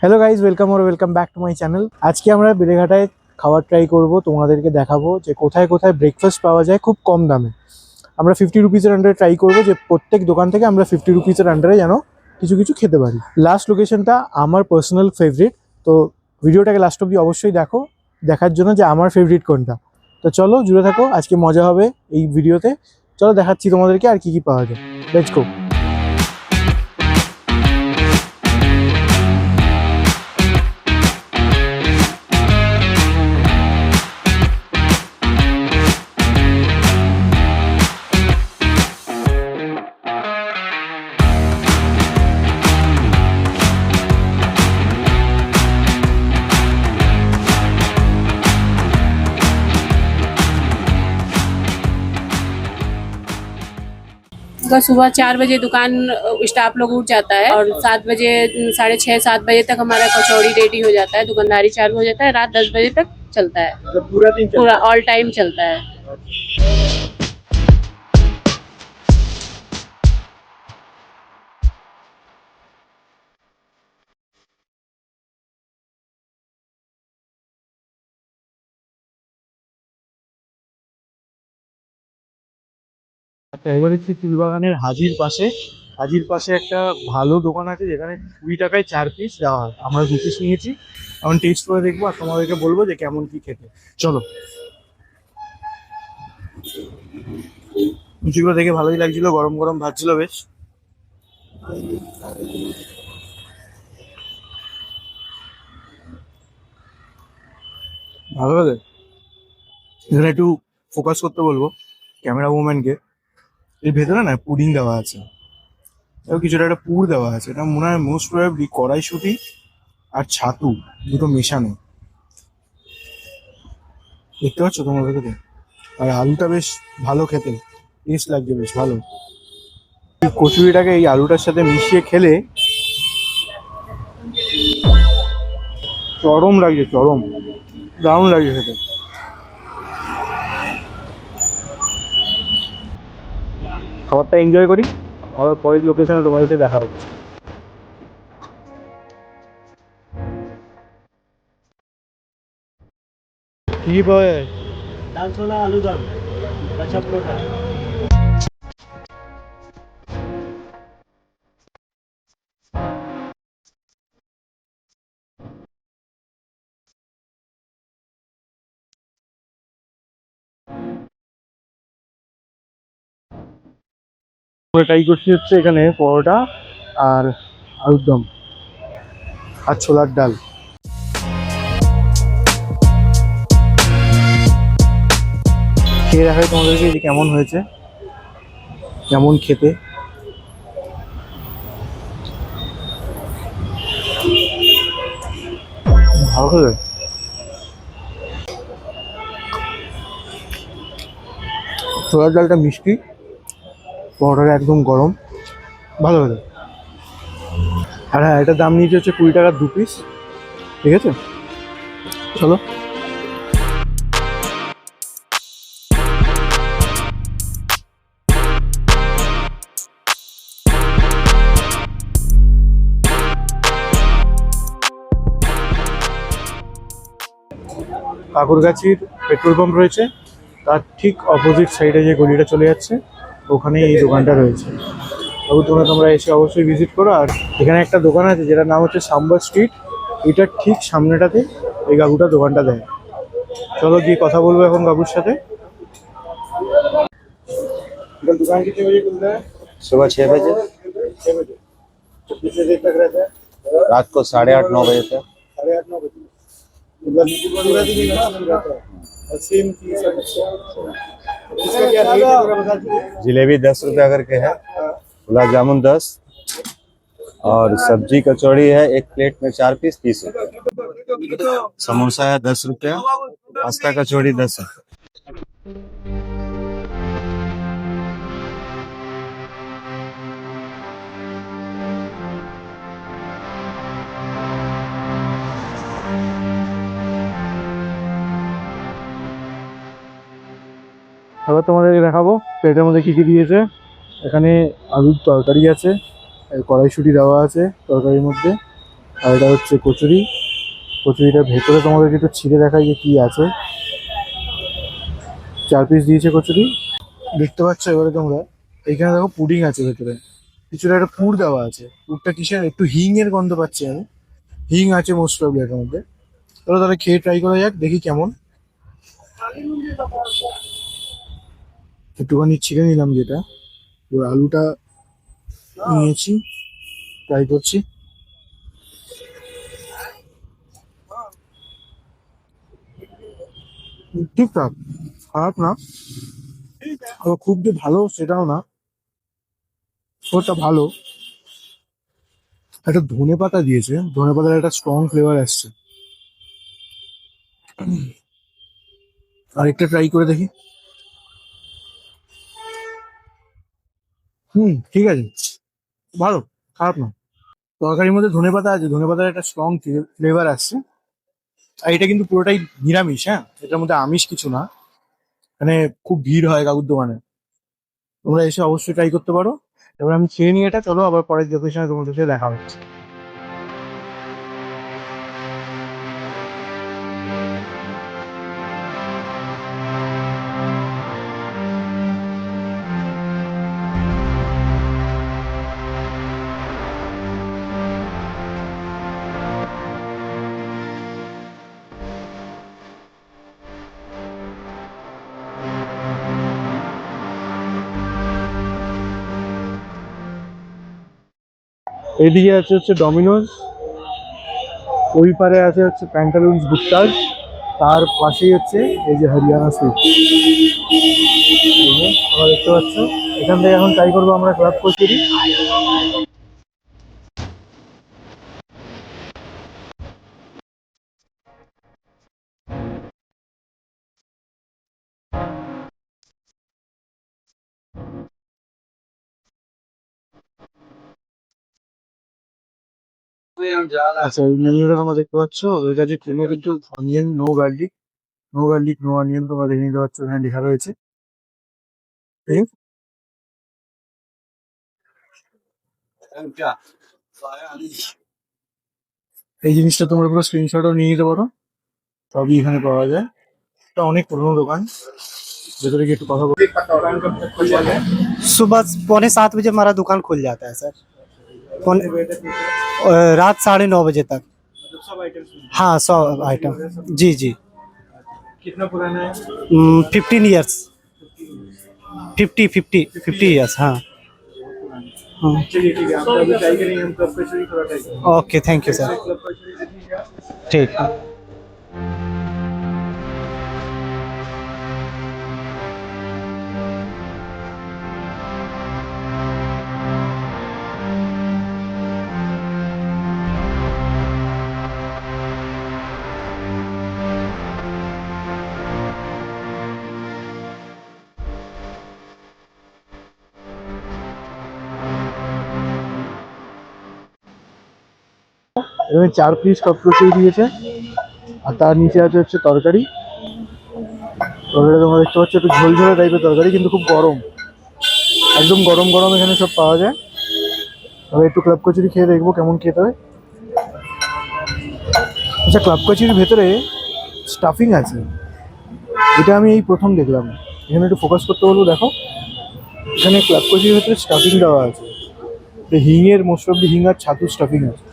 Hello guys, welcome back to my channel. আজকে আমরা বেলেঘাটায় খাবার ট্রাই করব, তোমাদেরকে দেখাবো যে কোথায় কোথায় ব্রেকফাস্ট পাওয়া যায় খুব কম দামে। আমরা 50 রুপিসের আন্ডারে ট্রাই করবো যে প্রত্যেক দোকান থেকে আমরা 50 রুপিসের আন্ডারে যেন কিছু কিছু খেতে পারি। লাস্ট লোকেশনটা আমার পার্সোনাল ফেভারিট, তো ভিডিওটাকে লাস্ট অব্দি অবশ্যই দেখো, দেখার জন্য যে আমার ফেভারিট কোনটা। তো চলো জুড়ে থাকো, আজকে মজা হবে এই ভিডিওতে। চলো দেখাচ্ছি তোমাদেরকে আর কি কি পাওয়া যায়। Let's go. तो सुबह 4 बजे दुकान स्टाफ लोग उठ जाता है और 7 बजे 6:30-7 बजे तक हमारा कचौड़ी रेडी हो जाता है। दुकानदारी चालू हो जाता है। रात 10 बजे तक चलता है। पूरा दिन पूरा ऑल टाइम चलता है। আচ্ছা, এবার হচ্ছে চুলবাগানের হাজির পাশে একটা ভালো দোকান আছে যেখানে 20 টাকায় 4 পিস দেওয়া হয়। আমরা 2 পিস নিয়েছি, এখন টেস্ট করে দেখবো আর তোমাদেরকে বলবো যে কেমন কি খেতে। চলো। লুচিগুলো দেখে ভালোই লাগছিল, গরম গরম ভাজছিল বেশ। ভালো লাগে। এখানে একটু ফোকাস করতে বলবো ক্যামেরা ওম্যানকে। এর ভেতরে না পুডিং দেওয়া আছে, এবং কিছুটা একটা পুর দেওয়া আছে। এটা মনে হয় মোস্ট প্রবাবলি কড়াইশুঁটি আর ছাতু দুটো মেশানো। দেখতে পাচ্ছ তোমরা দেখে? আর আলুটা বেশ ভালো খেতে, টেস্ট লাগছে বেশ ভালো। এই কচুরিটাকে এই আলুটার সাথে মিশিয়ে খেলে চরম লাগছে, দারুণ লাগছে খেতে। খাবারটা এনজয় করি, আবার পরের লোকেশনে তোমাদের সাথে দেখা হচ্ছে। কি পাওয়া যায়? ডাল ছোলা, আলু দম, কাঁচা পরোটা। ট্রাই করছি হচ্ছে এখানে পরোটা আর আলুর দম আর ছোলার ডাল। খেয়ে দেখাই তোমাদেরকে যে কেমন হয়েছে, কেমন খেতে। ভালো খেলে। ছোলার ডালটা মিষ্টি, পরোটাটা একদম গরম, ভালো হলো। আর হ্যাঁ, এটার দাম নিয়েছে হচ্ছে 20 টাকার 2 পিস। ঠিক আছে, চলো। কাকুরগাছির পেট্রোল পাম্প রয়েছে, তার ঠিক অপোজিট সাইডে যে গলিটা চলে যাচ্ছে ওখানে এই দোকানটা রয়েছে। তবু তোমরা এসে অবশ্যই ভিজিট করো। আর এখানে একটা দোকান আছে যেটার নাম হচ্ছে সাম্বার স্ট্রিট, এটার ঠিক সামনেটাতে এই কাকুটা দোকানটা দেয়। চলো গিয়ে কথা বলবো এখন কাকুর সাথে। दुकान कितने बजे खुलता है? सुबह 6 बजे, 6 बजे। तो कितने देर तक रहता है? रात को 8:30-9 बजे तक। 8:30-9 बजे। मतलब पूरा दिन ही रहता है। और सेम चीज है। इसका क्या रेट है थोड़ा बता दीजिए। जलेबी 10 रुपया करके है, गुलाब जामुन 10, और सब्जी कचौड़ी है 1 प्लेट में 4 पीस 30 रुपया। समोसा है 10 रुपया, पास्ता कचौड़ी 10 है। এবার তোমাদেরকে দেখাবো প্লেটের মধ্যে কী কী দিয়েছে। এখানে আলুর তরকারি আছে, কড়াইশুঁটি দেওয়া আছে তরকারির মধ্যে, আর এটা হচ্ছে কচুরি। কচুরিটার ভেতরে তোমাদেরকে একটু ছিঁড়ে দেখাই যে কি আছে। 4 পিস দিয়েছে কচুরি, দেখতে পাচ্ছ। এবারে তোমরা এইখানে দেখো পুডিং আছে ভেতরে, কিছুটা একটা পুর দেওয়া আছে। পুরটা কিসের, একটু হিং এর গন্ধ পাচ্ছি আমি। হিং আছে মোস্ট প্রবলি এটার মধ্যে। চলো তাহলে খেয়ে ট্রাই করা যাক, দেখি কেমন। একটুখানি ছিঁড়ে নিলাম, যেটা ওর আলুটা নিয়েছি, ট্রাই করছি। ঠিকঠাক, খারাপ না। আবার খুব যে ভালো সেটাও না, ওটা ভালো। একটা ধনে পাতা দিয়েছে, ধনে পাতার একটা স্ট্রং ফ্লেভার আসছে। আরেকটা ট্রাই করে দেখি। ঠিক আছে, ভালো, খারাপ না। তরকারির মধ্যে ধনে পাতা আছে, ধনে পাতার একটা স্ট্রং ফ্লেভার আসছে। আর এটা কিন্তু পুরোটাই নিরামিষ, হ্যাঁ, এটার মধ্যে আমিষ কিছু না। মানে খুব ভিড় হয় কাকুর দোকানে, তোমরা এসে অবশ্যই ট্রাই করতে পারো। এবার আমি খেয়ে নিয়ে এটা, চলো আবার পরের লোকেশনে তোমাদের সাথে দেখা হচ্ছে। এদিকে আছে হচ্ছে ডমিনোজ, ওই পারে আছে হচ্ছে প্যান্টালুন্স গুপ্তাজ, তার পাশেই হচ্ছে এই যে হরিয়ানা সুইট। তোমরা দেখতে পাচ্ছ, এখান থেকে এখন ট্রাই করবো আমরা ক্লাব কচুরি। আচ্ছা, ওই মেনুটা তোমরা দেখতে পাচ্ছ, ওদের কাছে কোনো কিন্তু onion, no garlic, no garlic no onion, তোমরা দেখে নিতে পারছো, এখানে লেখা রয়েছে। ঠিক আছে? এই জিনিসটা তোমরা পুরো স্ক্রিনশটও নিয়ে নিতে পারো, সবই এখানে পাওয়া যায়। এটা অনেক পুরোনো দোকান, ভেতরে গিয়ে একটু কথা বলি। सुबह 6:45 हमारा दुकान खुल जाता है सर। रात 9:30 बजे तक। सब आइटम हाँ 100 आइटम। जी जी। कितना पुराना है? 15 ईयर्स। 50 ईयर्स। हाँ हाँ। चलिए ठीक है, हम तो अभी ट्राई करेंगे, हम क्लब कचौरी थोड़ा ट्राई करेंगे। Okay thank you sir. Club kachori दे दीजिए आप। ठीक। এখানে 4 পিস কাপ কচুরি দিয়েছে, আর তার নিচে আছে হচ্ছে তরকারি। তরকারি তোমরা দেখতে পাচ্ছ, একটু ঝোলঝোলে টাইপের তরকারি, কিন্তু খুব গরম, একদম গরম গরম এখানে সব পাওয়া যায়। তবে একটু ক্লাব কচুরি খেয়ে দেখবো কেমন খেতে হয়। আচ্ছা, ক্লাব কচুরির ভেতরে স্টাফিং আছে, এটা আমি এই প্রথম দেখলাম। এখানে একটু ফোকাস করতে বলবো, দেখো এখানে ক্লাব কচুরির ভেতরে স্টাফিং দেওয়া আছে। হিংয়ের, মোস্ট অফ দি হিং আর ছাতুর স্টাফিং আছে।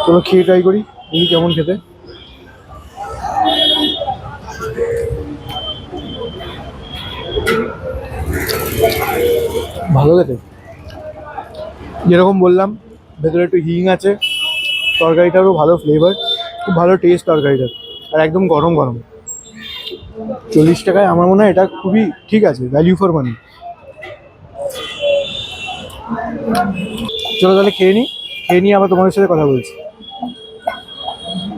চলো খেয়ে ট্রাই করি, দেখি কেমন খেতে। ভালো খেতে, যেরকম বললাম ভেতরে একটু হিং আছে, তরকারিটারও ভালো ফ্লেভার, খুব ভালো টেস্ট তরকারিটার, আর একদম গরম গরম। 40 টাকায় আমার মনে হয় এটা খুবই ঠিক আছে, ভ্যালিউ ফর মানি। চলো তাহলে খেয়ে নিই, খেয়ে নিয়ে আবার তোমাদের সাথে কথা বলছি।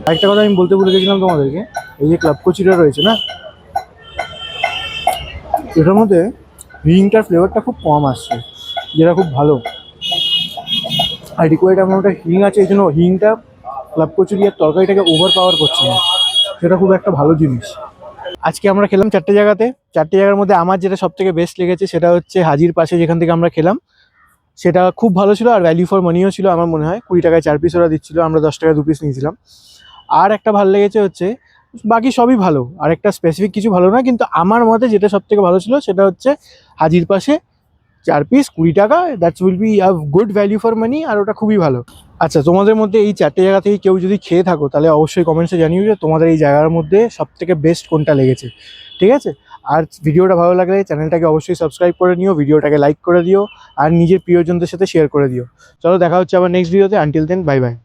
আরেকটা কথা আমি বলতে ভুলে গেছিলাম তোমাদেরকে, এই যে ক্লাব কচুরিটা রয়েছে না, এটার মধ্যে হিংটার ফ্লেভারটা খুব কম আসছে, যেটা খুব ভালো। আর রিকোয়ার্ড অ্যামাউন্টটা হিং আছে, এই জন্য হিংটা ক্লাব কচুরি আর তরকারিটাকে ওভার পাওয়ার করছে না, সেটা খুব একটা ভালো জিনিস। আজকে আমরা খেলাম 4টে জায়গাতে। 4টে জায়গার মধ্যে আমার যেটা সব থেকে বেস্ট লেগেছে সেটা হচ্ছে হাজির পাশে, যেখান থেকে আমরা খেলাম। সেটা খুব ভালো ছিল আর ভ্যালু ফর মানিও ছিল আমার মনে হয়। 20 টাকায় 4 পিস ওরা দিচ্ছিল, আমরা 10 টাকায় 2 পিস নিয়েছিলাম। আর একটা ভালো লেগেছে হচ্ছে, বাকি সবই ভালো, আর একটা স্পেসিফিক কিছু ভালো না, কিন্তু আমার মতে যেটা সব থেকে ভালো ছিল সেটা হচ্ছে হাজির পাশে 4 পিস 20 টাকা, that's will be a good value for money, আর ওটা খুবই ভালো। আচ্ছা, তোমাদের মধ্যে এই 4টে জায়গা থেকে কেউ যদি খেয়ে থাকো তাহলে অবশ্যই কমেন্টসে জানিও যে তোমাদের এই জায়গার মধ্যে সব থেকে বেস্ট কোনটা লেগেছে, ঠিক আছে? আর ভিডিওটা ভালো লাগলে চ্যানেলটাকে অবশ্যই সাবস্ক্রাইব করে নিও, ভিডিওটাকে লাইক করে দিও, আর নিজের প্রিয়জনদের সাথে শেয়ার করে দিও। চলো দেখা হচ্ছে আবার নেক্সট ভিডিওতে। Until then, bye by.